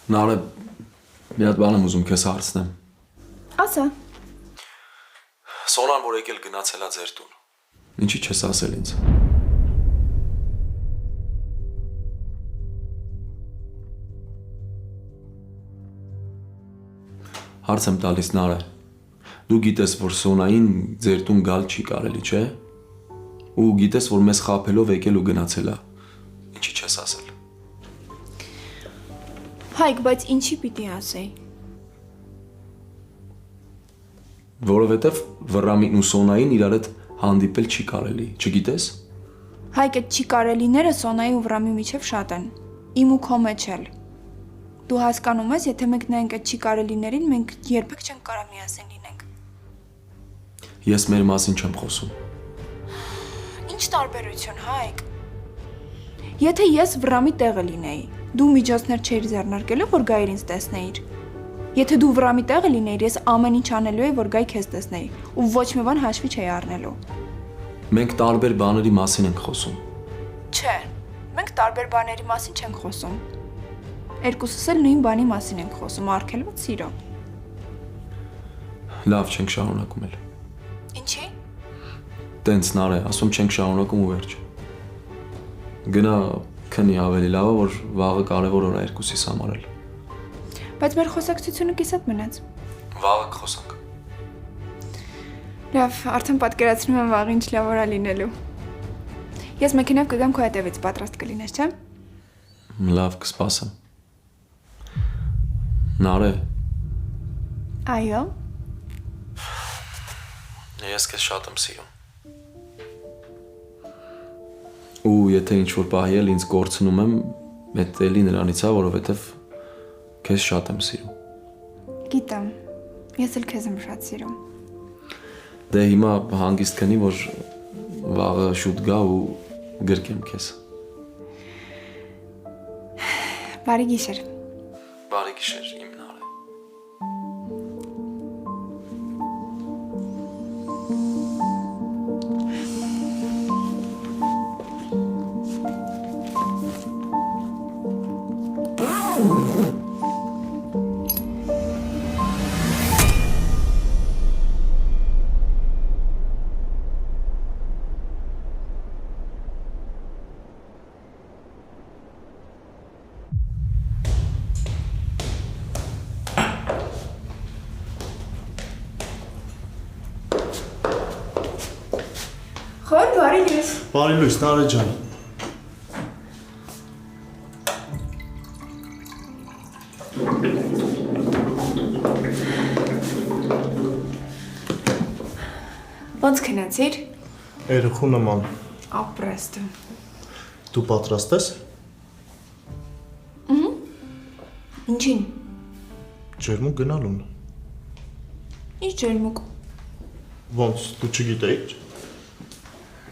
Նարե, մի հատ բան եմ ուզում քեզ հարցնեմ։ Ասա։ Սոնան որ եկել գնացել է ձեր տուն։ Ինչի չես ասել ինձ։ Հարց եմ տալիս Նարե։ Դու գիտես, որ Սոնային ձեր տուն գալ չի կարելի, չէ՞։ Ու գիտես, որ մեզ խաբելով եկել ու գնացել է։ Ինչի չես ասել։ Հայկ, բայց ինչի պիտի ասեի։ Որովհետև Վռամին ու Սոնային իրար հետ հանդիպել չի կարելի, չգիտես։ Հայկ, այդ չի կարելիները Սոնայի ու Վռամի միջև շատ են։ Իմ ու քո մեջ էլ։ Դու հասկանում ես, եթե մենք նայենք այդ չի կարելիներին, մենք երբեք չենք կարա միասին լինենք։ Ես մեր մասին չեմ խոսում։ Ինչ տարբերություն, Հայկ։ Եթե ես Վռամի տեղը լինեի, դու միջոցներ չէիր ձեռնարկելու, որ գայր ինձ տեսնեիր։ Եթե դու Վռամի տեղը լինեիր, ես ամեն ինչ անելու էի, որ գայ քեզ տեսնեի, ու ոչ մի բան հաշվի չէի առնելու։ Մենք տարբեր բաների մասին ենք խոսում։ Չէ, մենք տարբեր բաների մասին չենք խոսում։ Երկուսս էլ նույն բանի մասին ենք խոսում, արգելված սիրո։ Լավ չենք շարունակում էլ։ Ինչի՞։ Տենց Նարե, ասում չենք շարունակում ու վերջ։ Գնա քնի ավելի լավ է, որ վաղը կարևոր օր է երկուսիս համար էլ։ Բայց մեր խոսակցությունը կիսատ մնաց։ Վաղը կխոսանք։ Լավ, արդեն պատկերացնում եմ վաղ ինչ լավ օր է լինելու։ Ես մեքենայով կգամ քո հետևից, պատրաստ կլինես, չէ՞։ Լավ կսպասեմ։ Նարե, Այո։ ես քեզ շատ եմ սիրում։ Ու եթե ինչ-որ պահի էլ ինձ կորցնում եմ, այդ էլի նրանից է, որովհետև քեզ շատ եմ սիրում։ Գիտեմ, ես էլ քեզ եմ շատ սիրում։ Դե հիմա հանգիստ քնի, որ վաղը շուտ գա ու գրկեմ քեզ։ Բարի գիշեր։ Բարի գիշեր, իմ Նարե։ Խոր, բարի լույս։ Բարի լույս, Նարե ջան։ Ոնց քնեցիր։ Երեխու նման։ Ապրեստը։ Դու պատրաստ ես։ Ինչին։ Ջերմուկ գնալուն։ Ինչ ջերմուկ։ Ոնց դու չգիտեիր։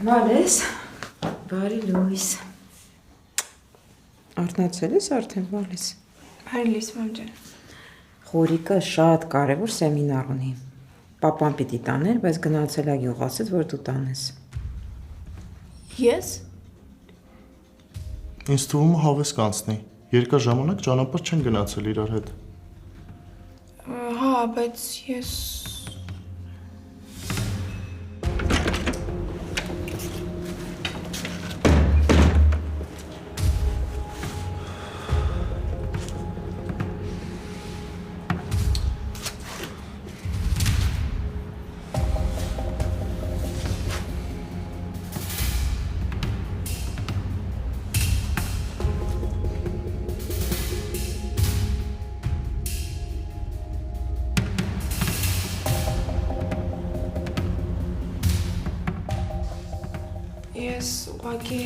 Վալես, բարի լույս։ Արթնացել ես արդեն, Վալես։ Բարի լույս, մամ ջան։ Խորիկը շատ կարևոր սեմինար ունի։ Պապան պիտի տաներ, բայց գնացել է գյուղացից, որ դու տանես։ Ես։ Ինձ թվում է հավես կանցնի։ Երկար ժամանակ ճանապարհ չեն գնացել իրար հետ։ Հա, բայց ես ուղղակի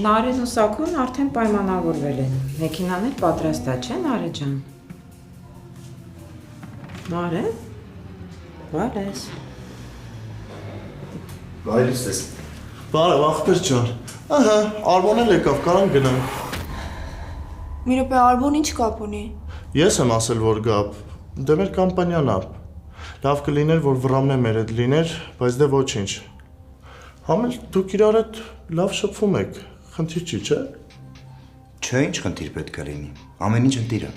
Նարեն ու Սաքուն արդեն պայմանավորվել են։ Մեքենան էլ պատրաստ է, չէ՞ Նարե ջան։ Նարե։ Վալես։ Բայրից ես։ Բարև, ախպեր ջան։ Ահա, Արմոն էլ եկավ, կարան գնանք։ մի րոպե Արմոն ինչ կապ ունի։ Ես եմ ասել, որ գապ։ Դե մեր կամպանիան է։ Լավ կլիներ, որ Վռամն է մեր հետ լիներ, բայց դե ոչինչ։ Համել դուք իրար հետ լավ շփվում եք, խնդիր չի, չէ՞։ Չէ, ինչ խնդիր պետք է լինի։ Ամեն ինչ ընտիր է։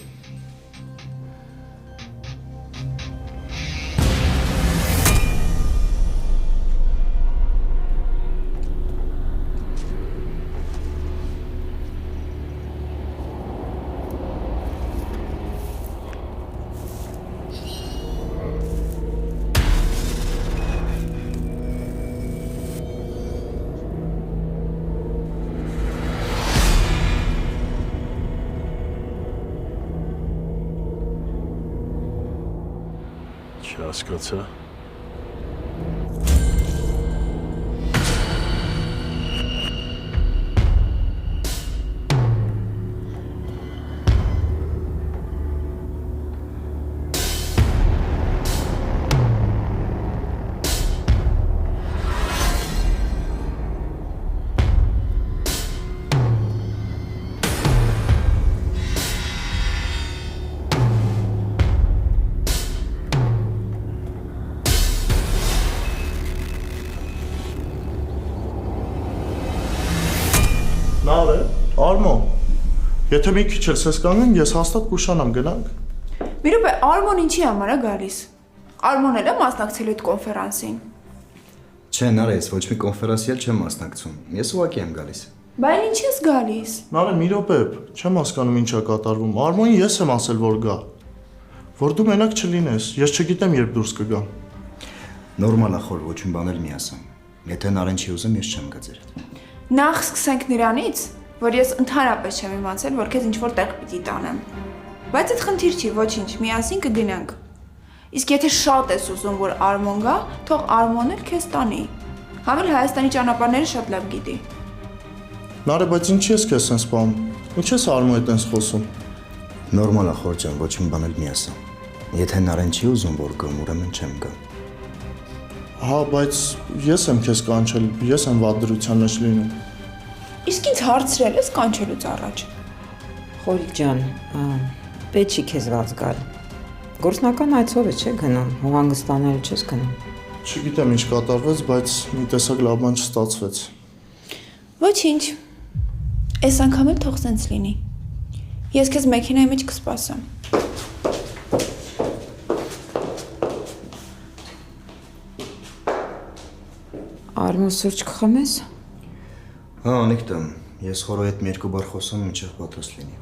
Չհասկացա։ Նար է, Արմոն, եթե մի քիչ էլ սես կանգնեն, ես հաստատ կուշանամ, գնանք։ Մի րոպե, Արմոն ինչի համար է գալիս։ Արմոն էլ է մասնակցել այդ կոնֆերանսին։ Չէ, Նարե, ես ոչ մի կոնֆերանսի էլ չեմ մասնակցում։ Ես ուղղակի եմ գալիս։ Բայց ինչ ես գալիս։ Նարը մի րոպե, չեմ հասկանում ինչ է կատարվում։ Արմոնին ես եմ ասել, որ գա։ Որ դու մենակ չլինես, ես չգիտեմ երբ դուրս կգամ։ Նորմալ է, խոր, ոչ մի բան էլ մի ասեմ։ Եթե Նարեն չի ուզում, ես չեմ գա ձեր հետ։ Նախ սկսենք նրանից, որ ես ընդհանրապես չեմ իմացել, որ քեզ ինչ-որ տեղ պիտի տանեմ։ Բայց այդ խնդիր չի, ոչինչ, միասին կգնանք։ Իսկ եթե շատ ես ուզում, որ Արմոն գա, թող Արմոնն էլ քեզ տանի։ Համ էլ Հայաստանի ճանապարհները շատ լավ գիտի։ Նարը, բայց ինչի ես քեզ sense սպանում։ Ինչ ես Արմոյի հետ sense խոսում։ Նորմալ է, խոր ջան, ոչ մի բան էլ մի ասեմ։ Եթե Նարեն չի ուզում, որ գամ, ուրեմն չեմ գա։ Հա, բայց ես եմ քեզ կանչել, ես եմ վատ դրության մեջ լինում։ Իսկ ինձ հարցրել ես կանչելուց առաջ։ Խորիկ ջան, պետք չի քեզ ված գալ։ Գործնական այցով է չէ գնում, հովանգստանալու չես գնում։ Չգիտեմ ինչ կատարվեց, բայց մի տեսակ լավ բան չստացվեց։ Ոչինչ։ Այս անգամ էլ թող սենց լինի։ Ես քեզ մեքենայի մեջ կսպասեմ։ Արմոն սուրճ կխմես։ Հա, անիկտամ, ես խորոյի հետ մի երկու բառ խոսում, մինչև պատրաստ լինի։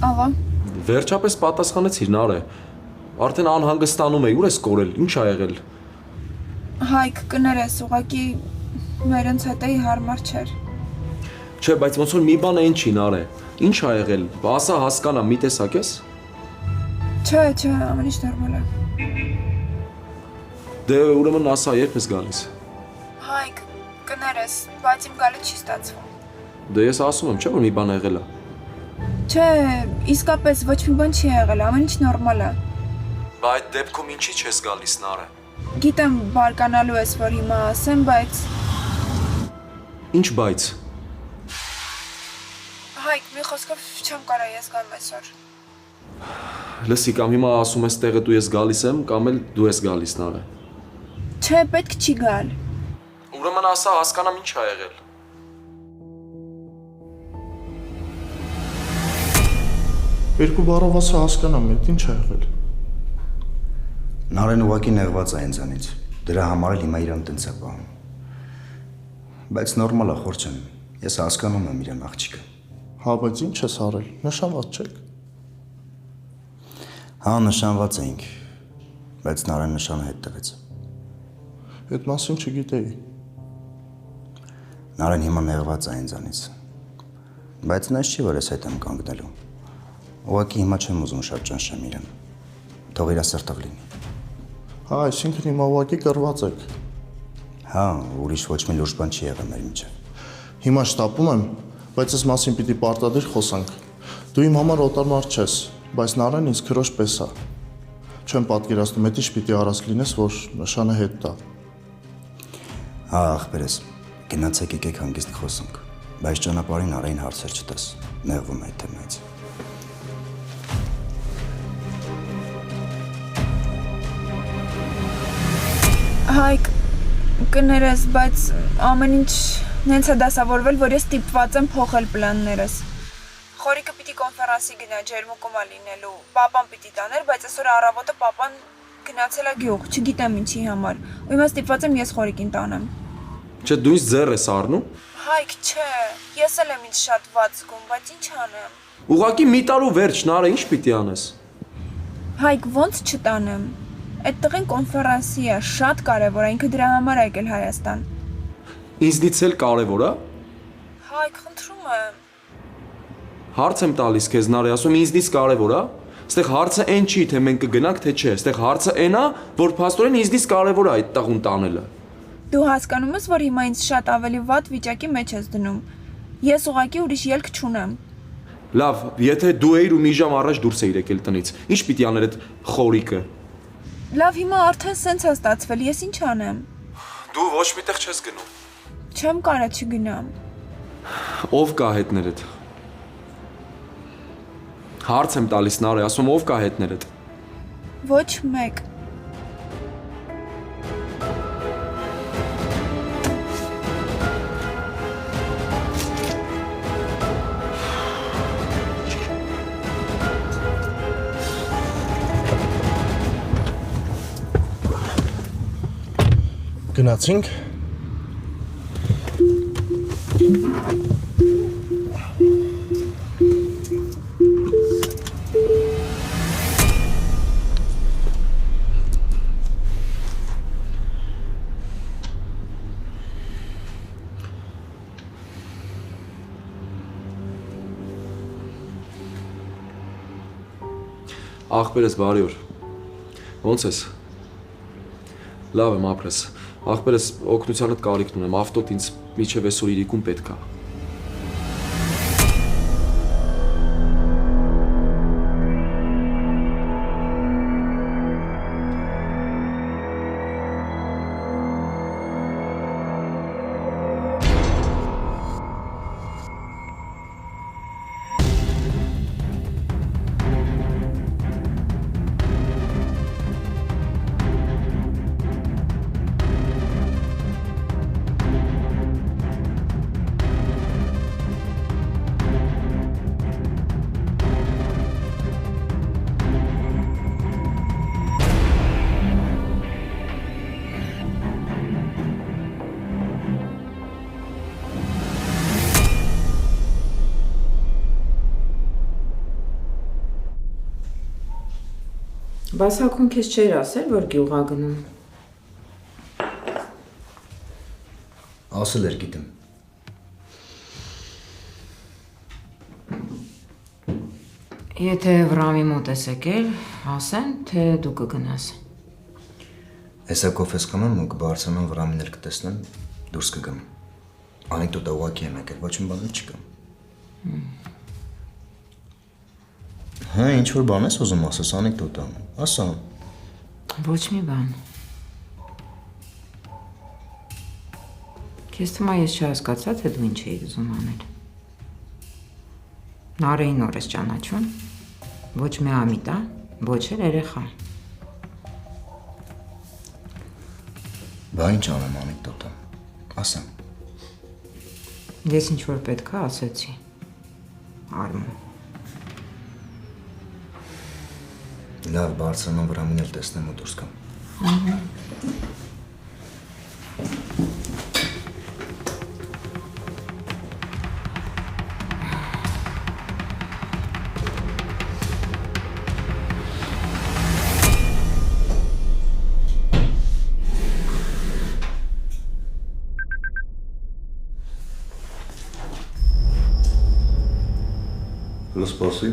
Ալո։ Վերջապես պատասխանեցիր, Նարե։ Արդեն անհանգստանում էի, ուր ես կորել, ինչ ա եղել։ Հայկ, կներես, ուղղակի մերոնց հետ էի հարմար չէր։ Չէ, բայց ոնց որ մի բան այն չի, Նարե։ Ինչ ա եղել։ Ասա հասկանամ, մի տեսակ ես։ Չէ, ամեն ինչ նորմալ է։ Դե ուրեմն ասա, երբ ես գալիս։ Հայկ, կներես, բայց իմ գալը չի ստացվում։ Դե ես ասում եմ, չէ՞ որ մի բան ա եղել է։ Չէ, իսկապես ոչ մի բան չի եղել, ամեն ինչ նորմալ է։ Բա այդ դեպքում ինչի չես գալիս, Նարե։ Գիտեմ, բարկանալու ես, որ հիմա ասեմ, բայց Ինչ բայց։ Հայկ, մի խոսքով չեմ կարա ես գամ այսօր։ Լսի, կամ հիմա ասում ես տեղը դու ես գալիս եմ, կամ էլ դու ես գալիս, Նարե։ Չէ, պետք չի գալ։ Ուրեմն ասա, հասկանամ ինչ ա եղել։ Երկու բառով ասա հասկանամ, այդ ինչ ա եղել։ Նարեն ուղղակի նեղված է ինձանից։ Դրա համար էլ հիմա իրան տնց է պահում։ Բայց նորմալ է, խոր ջան, ես հասկանում եմ իրան աղջիկը։ Հա, բայց ինչ ես արել, նշանված չեք։ Հա, նշանված էինք, բայց Նարեն նշանը հետ տվեց։ Այդ մասին չգիտեի։ Նարեն հիմա նեղված է ինձանից։ Բայց նա չի, որ ես հետ եմ կանգնելու։ Ուղղակի հիմա չեմ ուզում շատ ճնշեմ իրան։ Թող իր սրտով լինի։ Հա, այսինքն հիմա ուղղակի կռված եք։ Հա, ուրիշ ոչ մի լուրջ բան չի եղել մեր միջև։ Հիմա շտապում եմ, բայց այս մասին պիտի պարտադիր խոսանք։ Դու իմ համար օտար մարդ չես, բայց Նարեն ինձ քրոջ պես է։ Չեմ պատկերացնում, հետիշ պիտի առած լինես, որ նշանը հետ տա։ Հա, ախպերս, գնացեք եկեք հանգիստ խոսանք, բայց ճանապարհին Արային հարցեր չտես, նեղվում է այդ թեմայից։ Հայկ, կներես, բայց ամեն ինչ նենց է դասավորվել, որ ես ստիպված եմ փոխել պլաններս։ Խորիկը պիտի կոնֆերանսի գնա ջերմուկոմա լինելու, պապան պիտի տաներ, բայց այսօր առավոտը պապան գնացել է գյուղ, չգիտեմ ինչի համար։ Ու հիմա ստիպված եմ ես խորիկին տանեմ։ Չէ, դու ինձ ձեռ ես առնում։ Հայկ, չէ, ես էլ եմ ինձ շատ վատ զգում, բայց ինչ անեմ։ Ուղղակի մի տարու վերջ, Նարը, ինչ պիտի անես։ Հայկ, ոնց չտանեմ։ Այդ տղեն կոնֆերանսի է, շատ կարևոր է, ինքը դրա համար է եկել Հայաստան։ Ինձնից էլ կարևոր է։ Հայկ, խնդրում եմ։ Հարց եմ տալիս քեզ, Նարե, ասում ինձնից կարևոր է։ Այստեղ հարցը այն չի, թե մենք կգնանք, թե չէ։ Այստեղ հարցը այն է, որ փաստորեն ինձնից կարևոր է այդ տաղուն տանելը։ Դու հասկանում ես, որ հիմա ինձ շատ ավելի վատ վիճակի մեջ ես դնում։ Ես ուղղակի ուրիշ ելք չունեմ։ Լավ, եթե դու էիր ու մի ժամ առաջ դուրս էիր եկել տնից, ինչ պիտի աներ այդ խորիկը։ Լավ, հիմա արդեն սենց է ստացվել, ես ինչ անեմ։ Դու ոչ միտեղ չես գնում։ Չեմ կարա չգնամ։ Ով կա հետներդ։ Հարց եմ տալիս, Նարե, ասում ով կա հետներդ։ Ոչ մեկ։ Գնացինք։ Ախպերս բարի օր։ Ոնց ես։ Լավ եմ ապրես։ Ախպերս օգնությանդ կարիքն ունեմ, ավտոտ ինձ միջև այսօր իրիկուն պետք է։ Բայց Հակուն քեզ չէր ասել, որ գյուղ ա գնում։ Ասել էր, գիտեմ։ Եթե Վրամի մոտ ես եկել, ասեն, թե դու կգնաս։ Հեսա կոֆես կմեմ ու կբարձրանամ Վրամին էլ կտեսնեմ, դուրս կգամ։ Անեկդոտա ուղղակի եմ եկել, ոչ մի բան չկա։ Հա, ինչ որ բան ես ուզում ասես, անեկդոտա, ասա։ Ոչ մի բան։ Քեզ թվում է ես չհասկացա, թե դու ինչ էիր ուզում անել։ Նարեին նոր ես ճանաչում, ոչ մի ամիտա, ոչ էլ երեխա։ Բա ինչ անեմ անեկդոտա, ասա։ Ես ինչ որ պետք է ասեցի։ Արմուն։ Լավ, բարձրանամ Վրամին էլ տեսնեմ ու դուրս գամ։ Սպասի։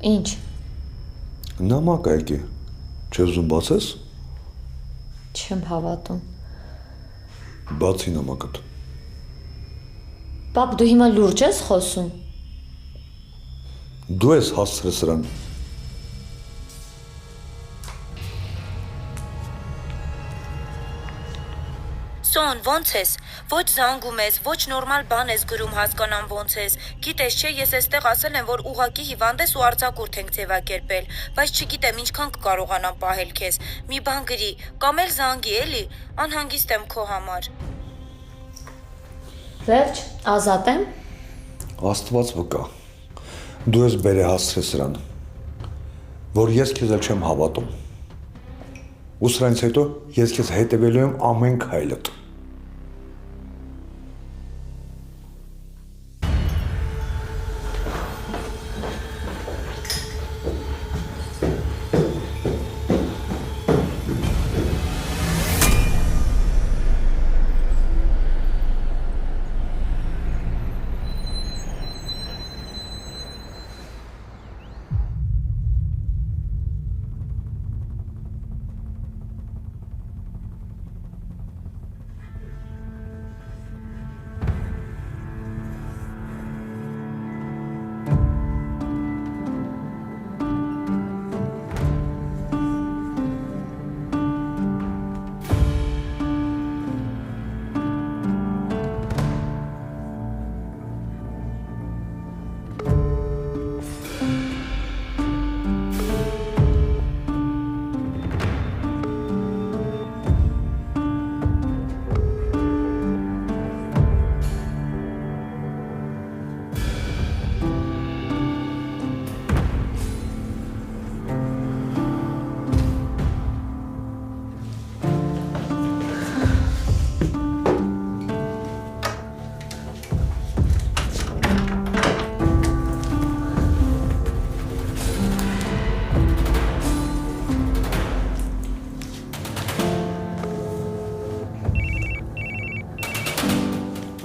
Ինչ։ Նամակ եկի։ Չես ուզում բացես։ Չեմ հավատում։ Բացի նամակդ։ Պապ, դու հիմա լուրջ ես խոսում։ Դու ես հասցրել սրան։ Սոն, ո՞նց ես։ Ոչ զանգում ես, ոչ նորմալ բան ես գրում, հասկանամ ո՞նց ես։ Գիտես չէ, ես այստեղ ասել եմ, որ ուղակի հիվանդ ես ու արձակուրդ ենք ձևակերպել, բայց չգիտեմ ինչքան կկարողանամ պահել քեզ։ Մի բան գրի, կամ էլ զանգի, էլի, անհանգիստ եմ քո համար։ Վերջ, ազատ եմ։ Աստված վկա։ Դու ես բերե հասցրել սրան։ Որ ես քեզ էլ չեմ հավատում։ Ու սրանից հետո ես քեզ հետևելու եմ ամեն քայլդ։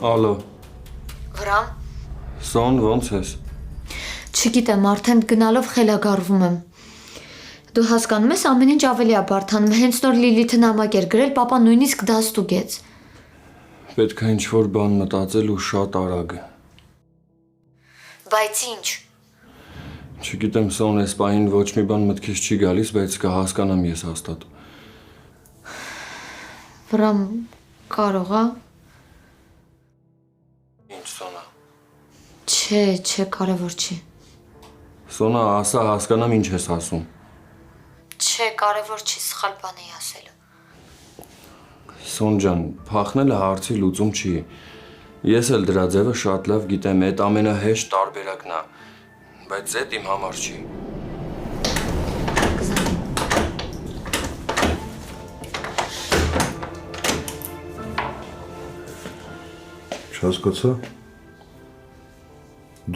Ալո, Վրամ։ Սոն, ո՞նց ես։ Չգիտեմ, արդեն գնալով խելագարվում եմ։ Դու հասկանում ես, ամեն ինչ ավելի է բարդանում։ Հենց նոր Լիլիթը նամակ էր գրել, պապա նույնիսկ դա ստուգեց։ Պետք է ինչ-որ բան մտածել ու շատ արագ։ Բայց ինչ։ Չգիտեմ, Սոն, այս պահին ոչ մի բան մտքից չի գալիս, բայց կհասկանամ ես հաստատ։ Վրամ, կարող է։ Ինչ, Սոնա։ Չէ, կարևոր չի։ Սոնա, ասա, հասկանամ ինչ ես ասում։ Չէ, կարևոր չի, սխալ բան էի ասել։ Սոն ջան, փախնելը հարցի լուծում չի։ Ես էլ դրա ձևը շատ լավ գիտեմ, այդ ամենահեշտ տարբերակն է, բայց այդ իմ համար չի։ Չհասկացա։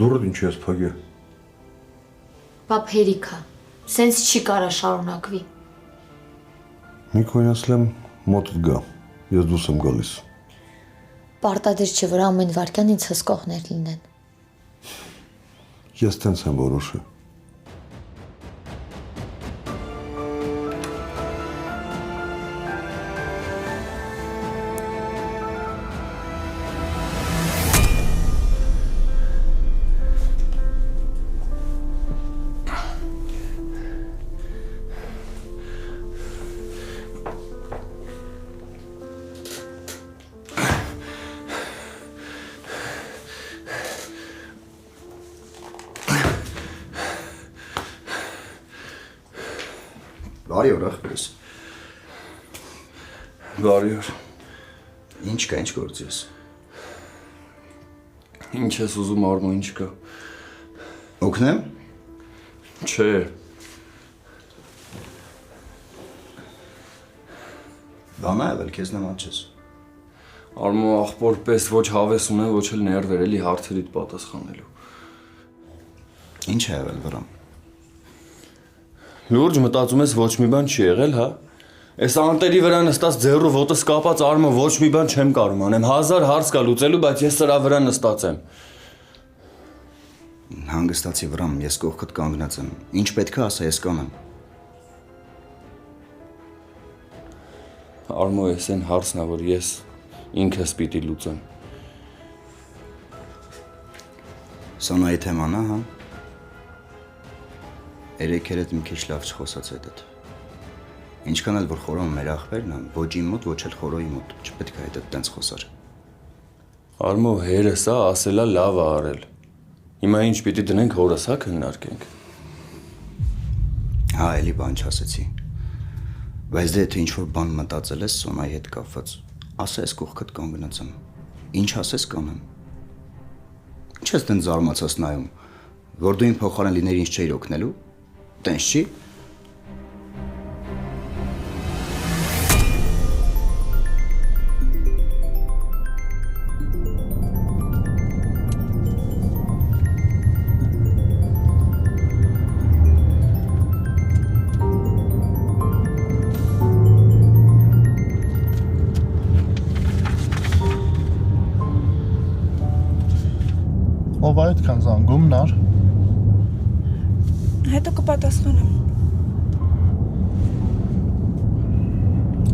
Դուրդ ինչ ես փակել։ Պապ հերիքա, սենց չի կարա շարունակվի։ Մի կոնյացլեմ մոտդ գա։ Ես դուրս եմ գալիս։ Պարտադիր չի, որ ամեն վարքյան ինձ հսկողներ լինեն։ Ես տենց եմ որոշել։ Բարի օր, ախպերս։ Բարի օր։ Ինչ կա, ինչ գործ ես։ Ինչ ես ուզում արմու, ինչ կա։ Օգնեմ։ Չէ։ Բան ա եղել, քեզ նման չես։ Արմու աղբոր պես ոչ հավես ունեմ, ոչ էլ ներվեր, էլի հարցերիդ պատասխանելու։ Ինչ ա եղել, Վրամ։ Լուրջ մտածում ես ոչ մի բան չի եղել, հա։ Այս անտերի վրա նստած ձեռու ոտս կապած արմը ոչ մի բան չեմ կարող անեմ։ 1000 հարց կա լուծելու, բայց ես սրա վրա նստած եմ։ Հանգստացի, Վրամ, ես կողքդ կանգնած եմ։ Ինչ պետք է ասա, ես կանեմ։ Արմո, ես այն հարցն է, որ ես ինքս պիտի լուծեմ։ Սոնայի թեման է, հա։ Երեքերդ մի քիչ լավ չխոսած հետդ։ Ինչքան էլ որ խորոն մեր ախպերն են, ոչ իմ մոտ, ոչ էլ խորոյի մոտ, չպետք է հետդ տենց խոսար։ Արմո, հերս է, ասելա լավ է արել։ Հիմա ինչ պիտի դնենք հորս, հա քննարկենք։ Հա, էլի բան չասեցի։ Բայց դե թե ինչ-որ բան մտածել ես Սոնայի հետ կապված, ասա ես կողքդ կանգնած եմ։ Ինչ ասես կանեմ։ Ինչ ես դեն զարմացած նայում, որ դու իմ փոխարեն լիներ ինչ չէիր օգնելու, տենց չի։ Ով է այդքան զանգում, նար։ Հետո կպատասխանեմ։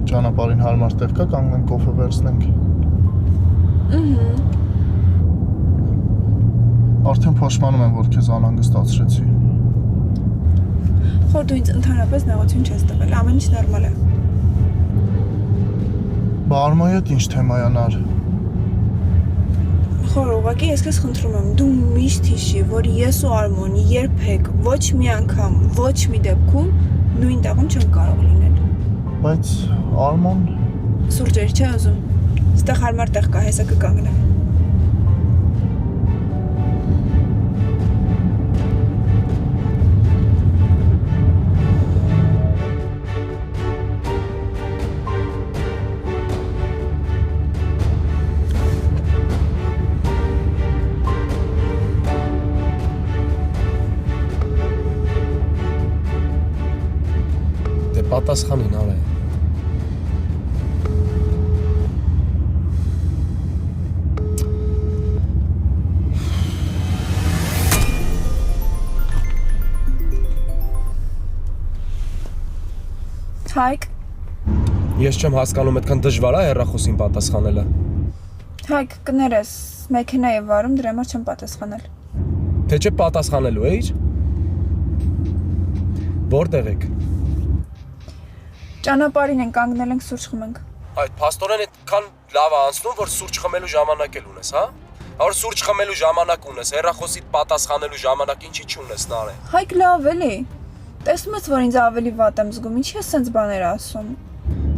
Ճանապարհին հարմար տեղ կա կանգնենք կոֆե վերցնենք։ Արդեն փոշմանում եմ, որ քեզ անհանգստացրեցի։ Խոր դու ինձ ընդհանրապես նեղություն չես տվել, ամեն ինչ նորմալ է։ Բա Արմոյի հետ ինչ թեմա է, նար։ Խոր ուղղակի ես քեզ խնդրում եմ, դու միշտ հիշի, որ ես ու Արմոնի երբեք ոչ մի անգամ, ոչ մի դեպքում նույն տեղում չենք կարող լինել։ Բայց Արմոն Սուրճեր չէ ուզում։ Ստեղ հարմար տեղ կա, հեսա կկանգնեմ։ Պատասխանին արա։ Հայկ, Ես չեմ հասկանում այդքան դժվար է հեռախոսին պատասխանելը։ Հայկ, կներես, մեքենա է վարում, դրա համար չեմ պատասխանել։ Թե չէ պատասխանելու էիր։ Որտեղ եք։ Ճանապարհին ենք, կանգնել ենք, սուրճ խմենք։ Այդ փաստորեն այդքան լավ է անցնում, որ սուրճ խմելու ժամանակ էլ ունես, հա։ Որ սուրճ խմելու ժամանակ ունես, հեռախոսիդ պատասխանելու ժամանակ ինչի չունես նարե։ Հայկ լավ էլի։ Տեսնում ես, որ ինձ ավելի վատ եմ զգում, ինչի ես սենց բաներ ասում։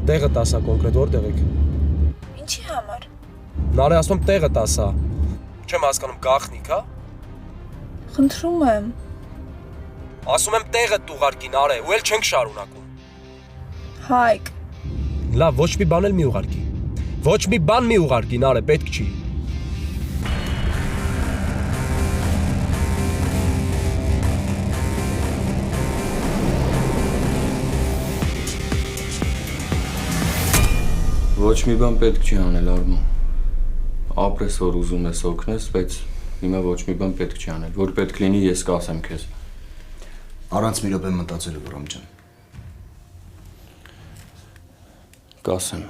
Տեղը տասա կոնկրետ որտեղ եք։ Ինչի համար։ Նարե ասում տեղը տասա։ Չեմ հասկանում գախնիկ, հա։ Խնդրում եմ։ Ասում եմ տեղը ուղարկի նարե, ու էլ չենք շարունակում։ Հայկ։ Լավ, ոչ մի բան էլ մի ուղարկի։ Ոչ մի բան մի ուղարկի, նարե, պետք չի։ Ոչ մի բան պետք չի անել, Արմո։ Ապրես, որ ուզում ես օգնես, բայց հիմա ոչ մի բան պետք չի անել։ Որ պետք լինի, ես կասեմ քեզ։ Առանց մի րոպե մտածելու, Վրամ ջան։ Կասեմ։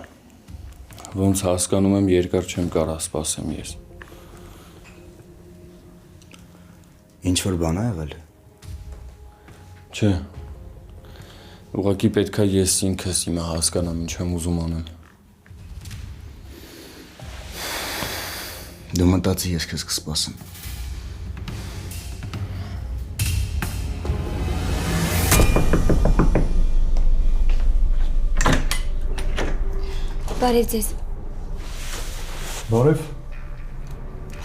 Ոնց հասկանում եմ, երկար չեմ կարող սպասեմ ես։ Ինչ որ բան ա եղել։ Չէ։ Ուղղակի պետք է ես ինքս հիմա հասկանամ ինչ եմ ուզում անեմ։ Դու մտածի, ես քեզ կսպասեմ։ Բարև ձեզ։ Բարև։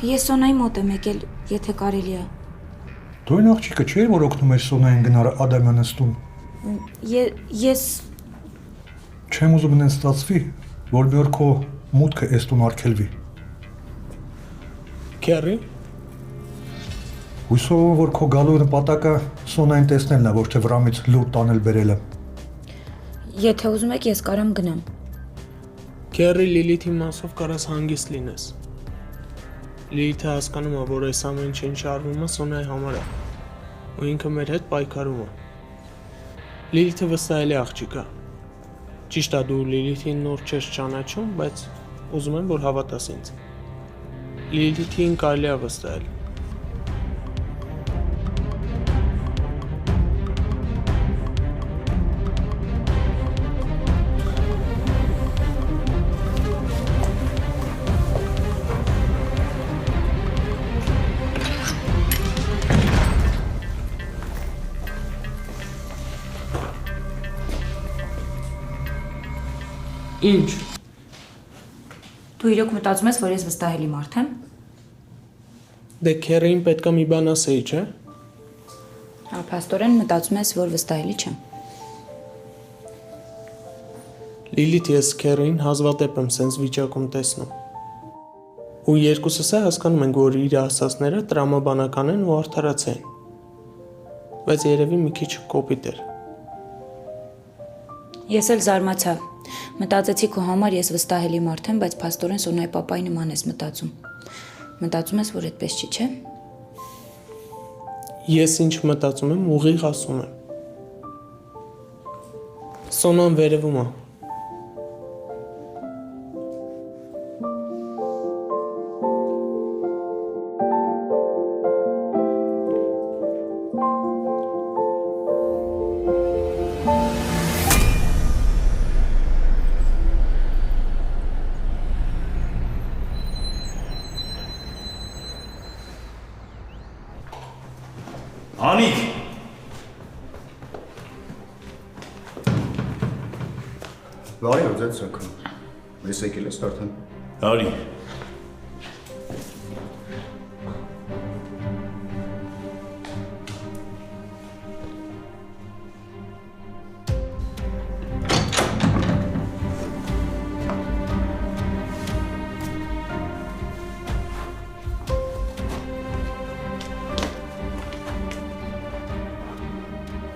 Ես Սոնայի մոտ եմ եկել, եթե կարելի է։ Դու այն աղջիկը չէի, որ օգնում էր Սոնային գնալ Ադամյանս տուն։ Ես Չեմ ուզում նեն ստացվի, որ մի օր քո մուտքը էս տուն արգելվի։ Քերի։ Հույսով եմ, որ քո գալու նպատակը Սոնային տեսնելն է, ոչ թե Վրամից լուր տանել բերելը։ եթե ուզում եք, ես կարամ գնամ։ Քերի Լիլիթի մասով կարաս հանգիստ լինես։ Լիլիթը հասկանում է, որ այս ամեն ինչ ինչ արվում է Սոնայի համար է, ու ինքը մեր հետ պայքարում է։ Լիլիթը վստահելի աղջիկ է։ Ճիշտ է, դու Լիլիթին նոր չես ճանաչում, բայց ուզում եմ, որ հավատաս ինձ։ Լիլիթին կարելի է վստահել։ Ինչ։ Դու իրոք մտածում ես, որ ես վստահելի մարդ եմ։ Դե քերին պետքա մի բան ասեի, չէ՞։ Հա, փաստորեն մտածում ես, որ վստահելի չեմ։ Լիլիթ, ես քերին հազվադեպ եմ սենց վիճակում տեսնում։ Ու երկուսս է հասկանում ենք, որ իր ասածները տրամաբանական են ու արդարաց են։ Բայց երևի մի քիչ կոպիտ էր։ Ես էլ զարմացա։ Մտածեցի քո համար ես վստահելի մարդ եմ, բայց փաստորեն Սոնայի պապայի նման ես մտածում։ Մտածում ես, որ այդպես չի, չէ՞։ Ես ինչ մտածում եմ, ուղիղ ասում եմ։ Սոնան վերևում է։ Անիկ։ Բարի օր, ձեզ սակրում։ Ես եկել ես արդեն։ Արի։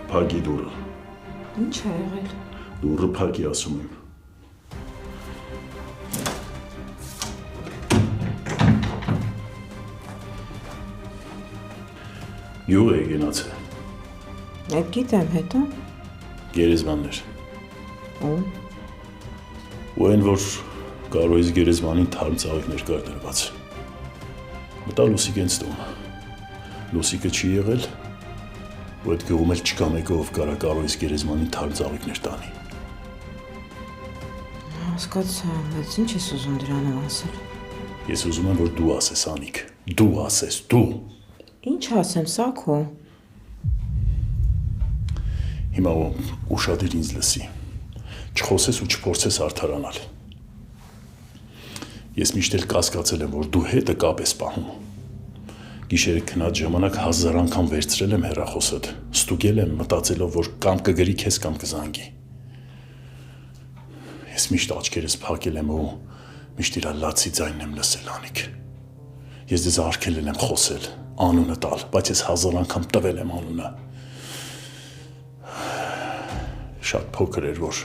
Փակի դուրը։ Ինչ է եղել։ Դուրը փակի ասում եմ։ Յուղ է գնացել։ Այդ գիտեմ, հետո։ Գերեզմաններ։ Ու։ Ու այն, որ կարոյից գերեզմանին թարմ ծաղիկներ կար դրված։ Մտա Լուսիկ են ստում։ Լուսիկը չի եղել, ու այդ գյուղում էլ չկա մեկը, ով կարա կարոյից գերեզմանին թարմ ծաղիկներ տանի։ Հասկացա, բայց ինչ ես ուզում դրանով ասել։ Ես ուզում եմ, որ դու ասես, Անիկ։ Դու ասես, դու։ Ինչ ասեմ, Սաքո։ Հիմա ուշադիր ինձ լսի։ Չխոսես ու չփորձես արդարանալ։ Ես միշտ էլ կասկածել եմ, որ դու հետը կապ ես պահում։ Գիշերը քնած ժամանակ 1000 անգամ վերցրել եմ հեռախոսդ, ստուգել եմ մտածելով, որ կամ կգրի քեզ կամ կզանգի։ Ես միշտ աչքերս փակել եմ ու միշտ իր լացի ձայնն եմ լսել, Անիկ։ Ես դեզ արգելել եմ խոսել, անունը տալ, բայց ես 1000 անգամ տվել եմ անունը։ Շատ փոքր էր, որ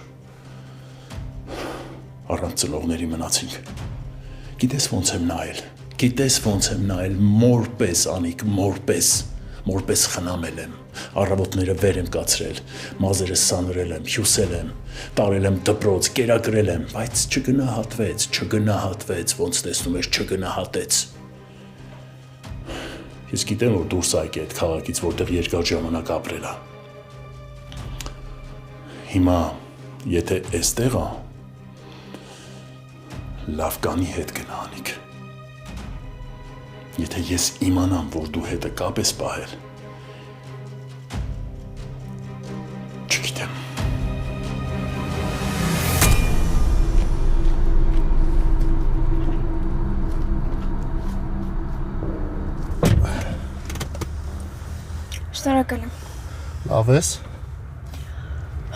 առանց ծնողների մնացինք։ Գիտես ոնց եմ նայել, գիտես ոնց եմ նայել, մորպես, Անիկ, մորպես խնամել եմ, առավոտները վեր եմ կացրել, մազերս սանրել եմ, հյուսել եմ, տարել եմ դպրոց, կերակրել եմ, բայց չգնահատվեց, ոնց տեսնում ես, չգնահատեց։ Ես գիտեմ, որ դուրս այկ է այդ քաղաքից, որտեղ երկար ժամանակ ապրել է։ Հիմա, եթե էստեղ է, լավ կանի հետ գնա, Անիկ։ Եթե ես իմանամ, որ դու հետը կապ ես պահել, չգիտեմ։ Շնորհակալ եմ։ Լավ ես։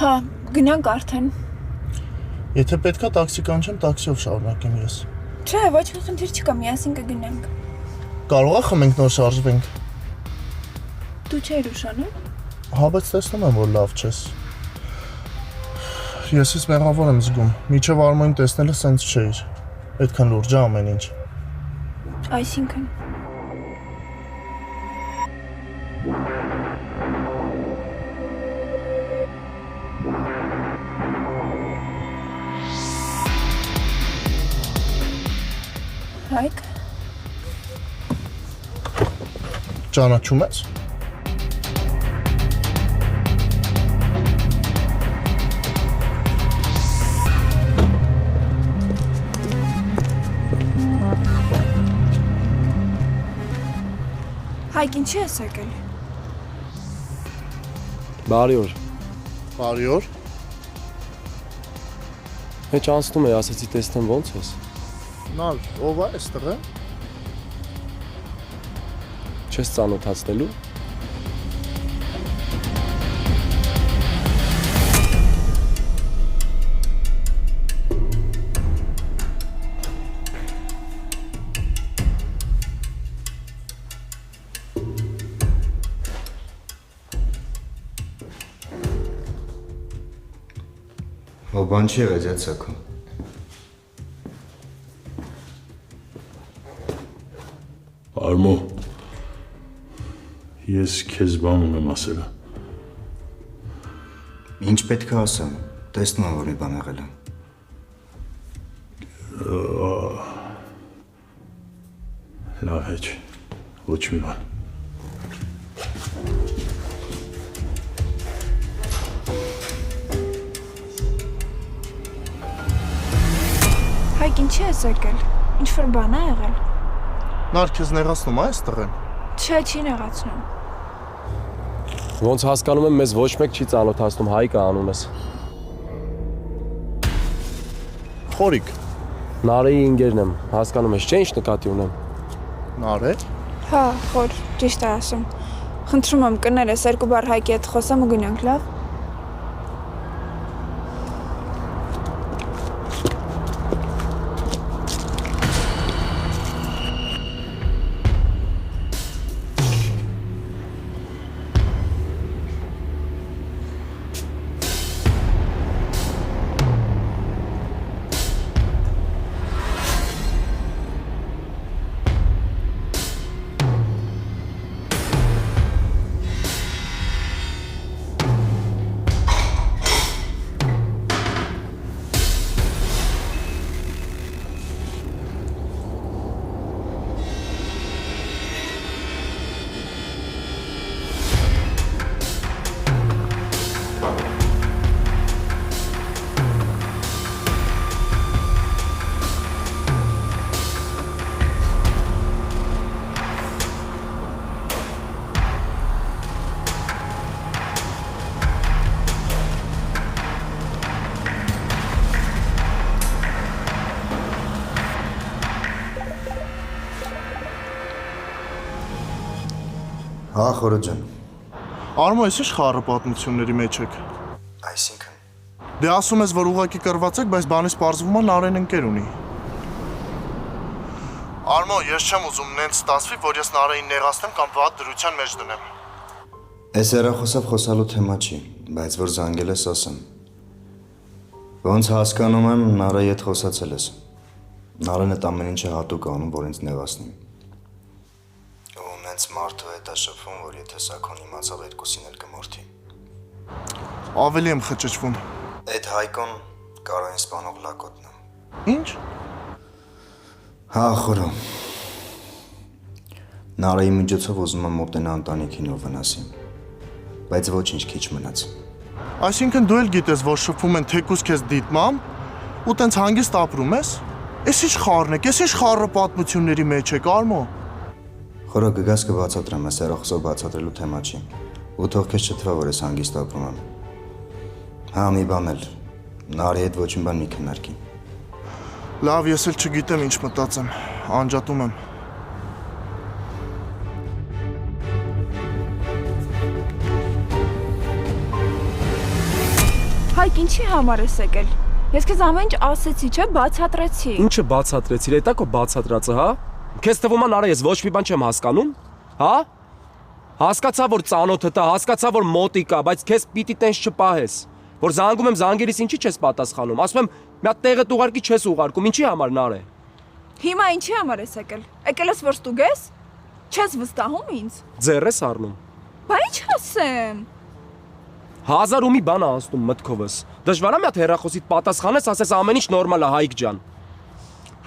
Հա, գնանք արդեն։ Եթե պետքա տաքսի կանչեմ, տաքսիով շարունակեմ ես։ Չէ, ոչ մի խնդիր չկա, միասին կգնանք։ Կարող է խմենք նոր շարժվենք։ Դու չէր ուշանում։ Հա, բայց տեսնում եմ, որ լավ չես։ Ես մեղավոր եմ զգում։ Միջև Արմոին տեսնելը սենց չէր։ Այդքան լուրջ է ամեն ինչ։ Այսինքն։ Հայկ, Ճանաչում ես։ Հայկ, ինչի ես եկել։ Բարի օր։ Բարի օր։ Մեջ անցնում է, ասեցի տեսնեմ ոնց ես։ Նար, ով է այստեղ է։ Չես ծանոթացնելու։ Բան չի եղել ձեզ ցակում։ Արմո, ես քեզ բան ունեմ ասել։ Ինչ պետք է ասեմ, տեսնում եմ, որ մի բան եղել է։ Լավ հեչ, ոչ մի բան։ Հայկ, ինչի ես եկել։ Ինչ-որ բան է եղել։ Նար, քեզ նեղացնում է այստեղ են։ Չէ, չի նեղացնում։ Ոնց հասկանում եմ, մեզ ոչ մեկ չի ծանոթացնում, Հայկը անում ես։ Խորիկ։ Նարեի ինգերն եմ, հասկանում ես, չէ՞ ինչ նկատի ունեմ։ Նար է։ Հա, խոր, ճիշտ է ասում։ Խնդրում եմ, կներես, երկու բառ Հայկի հետ խոսեմ ու գնանք, լավ։ Հա, խորը ջան։ Արմո, ես ինչ խառը պատմությունների մեջ եք։ Այսինքն։ Դե ասում ես, որ ուղակի կրված եք, բայց բանից պարզվում է Նարեն ընկեր ունի։ Արմո, ես չեմ ուզում նենց ստացվի, որ ես Նարեին նեղացնեմ կամ վատ դրության մեջ դնեմ։ Այս հեռախոսով խոսալու թեմա չի, բայց որ զանգել ես ասեմ։ Ոնց հասկանում եմ, Նարայի հետ խոսացել ես։ Նարեն այդ ամեն ինչը հատուկ անում, որ ինձ նեղացնի։ Նենց մարդու հետ է շփվում, որ եթե Սաքոն իմացավ, երկուսին էլ կմորթի։ Ավելի եմ խճճվում։ Այդ Հայկոն Կարոյին սպանող լակոտն է։ Ինչ։ Հա, խորը։ Նարայի միջոցով ուզում եմ մոտենա ընտանիքին ու վնասի։ Բայց ոչինչ քիչ մնաց։ Այսինքն դու էլ գիտես, որ շփվում են թեկուզ քեզ դիտմամ, ու տենց հանգիստ ապրում ես։ Էս ինչ խառն եք, էս ինչ խառը պատմությունների մեջ եք, Արմո։ Խորը գգաս կբացատրեմ, այս հեռախոսով բացատրելու թեմա չի։ Ու թող քեզ չթվա, որ ես հանգիստ ապրում եմ։ Հա, մի բան էլ։ Նարի հետ ոչ մի բան մի քննարկի։ Լավ, ես էլ չգիտեմ ինչ մտածեմ, անջատում եմ։ Հայկ, ինչի համար ես եկել։ Ես քեզ ամեն ինչ ասեցի, չէ, բացատրեցի։ Ինչը բացատրեցիր, էտա քո բացատրածը, հա։ Քեզ թվում է Նարե, ես ոչ մի բան չեմ հասկանում, հա։ Հասկացա, որ ծանոթը տա, հասկացա, որ մոտիկ է, բայց քեզ պիտի տենց չպահես, որ զանգում եմ զանգերից ինչի չես պատասխանում, ասում եմ մի հատ տեղը ուղարկի չես ուղարկում, ինչի համար Նարե։ Հիմա ինչի համար ես եկել։ Եկել ես որ ստուգես։ Չես վստահում ինձ։ Ձեռ ես առնում։ Բա ինչ ասեմ։ Հազար ու մի բան է անցնում մտքովս։ Դժվար է մի հատ հեռախոսիդ պատասխանես, ասես ամեն ինչ նորմալ է, Հայկ ջան։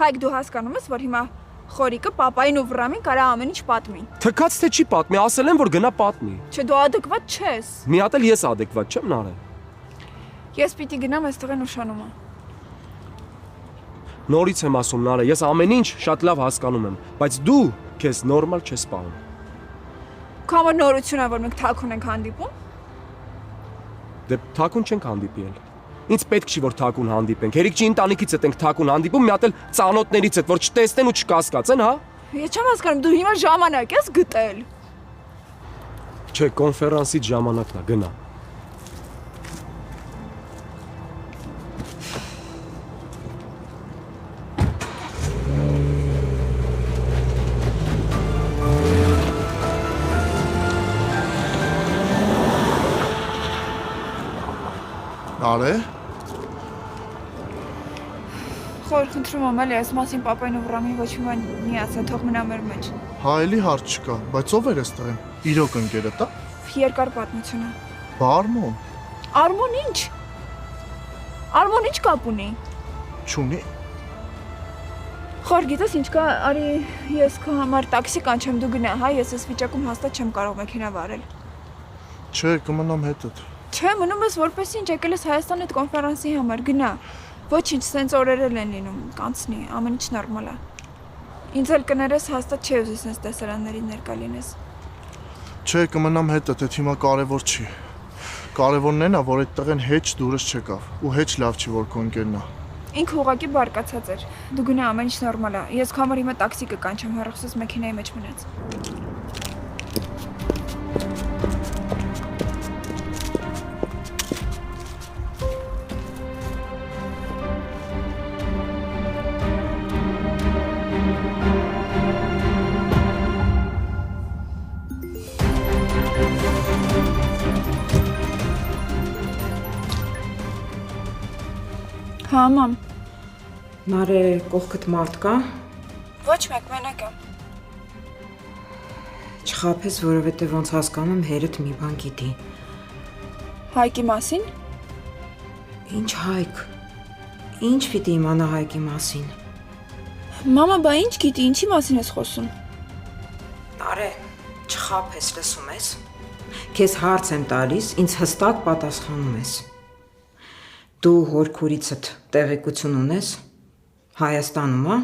Հայկ, դու հասկանում ես, որ հիմա Խորիկը papayin ու Վրամին կարա ամեն ինչ պատմի։ Թքած թե չի պատմի, ասել եմ որ գնա պատմի։ Չէ, դու adekvat չես։ Մի հատ էլ ես adekvat չեմ Նարէ։ Ես պիտի գնամ այստեղ են ուշանումը։ Նորից եմ ասում Նարէ, ես ամեն ինչ շատ լավ հասկանում եմ, բայց դու քեզ նորմալ չես պահում։ Քո համար նորություն է, որ մենք թաքուն ենք հանդիպում։ Դե թաքուն չենք հանդիպել։ Ինձ պետք չի որ թաքուն հանդիպենք։ Հերիք չի ընտանիքից հետ ենք թաքուն հանդիպում, մի հատ էլ ծանոթներից հետ, որ չտեսնեն ու չկասկածեն, հա։ Ես չեմ հասկանում, դու հիմա ժամանակ ես գտել։ Չէ, կոնֆերանսից ժամանակն է, գնա։ Նարէ, Խոր, խնդրում եմ, էլի այս մասին papayin ու Վրամին ոչ մի բան մի ասա, թող մնա մեր մեջ։ հա էլի հարց չկա, բայց ով էր այստեղ են։ Իրոք ընկերը տա։ Երկար պատմություն է։ Բարմոն, Արմոն ինչ։ Արմոն ինչ կապ ունի։ չունի։ Խոր, գիտես ինչ կա, արի ես քո համար տաքսի կանչեմ, դու գնա, հա, ես այս վիճակում հաստատ չեմ կարող մեքենա վարել։ Չէ, կմնամ հետդ։ Չէ, մնում ես որպես ինչ եկել ես Հայաստան այդ կոնֆերանսի համար, գնա։ Ոչինչ, սենց օրեր էլ են լինում, կանցնի, ամեն ինչ նորմալ է։ Ինձ էլ կներես հաստատ չի ուզի սենց տեսարանների ներկա լինես։ Չէ, կմնամ հետդ, այդ հիմա կարևոր չի։ Կարևորն են է, որ այդ տղեն հեչ դուրս չեկավ, ու հեչ լավ չի որ քո ընկերն է։ Ինքը ուղղակի բարկացած էր։ Դու գնա, ամեն ինչ նորմալ է։ Ես քո համար հիմա տաքսի կկանչեմ, հեռախոսս մեքենայի մեջ մնաց։ Հա, մամ։ Նարէ, կողքդ մարդ կա։ Ոչ մեկ մենակ եմ։ Չխաբես, որովհետև ոնց հասկանում եմ, հերդ մի բան գիտի։ Հայկի մասին։ Ինչ Հայկ։ Ինչ պիտի իմանա Հայկի մասին։ Մամա, բա ինչ գիտի, ինչի մասին ես խոսում։ Նարէ, չխաբես, լսում ես։ Քեզ հարց եմ տալիս, ինձ հստակ պատասխանում ես։ Դու հոր քուրիցդ տեղեկություն ունես Հայաստանում, հա։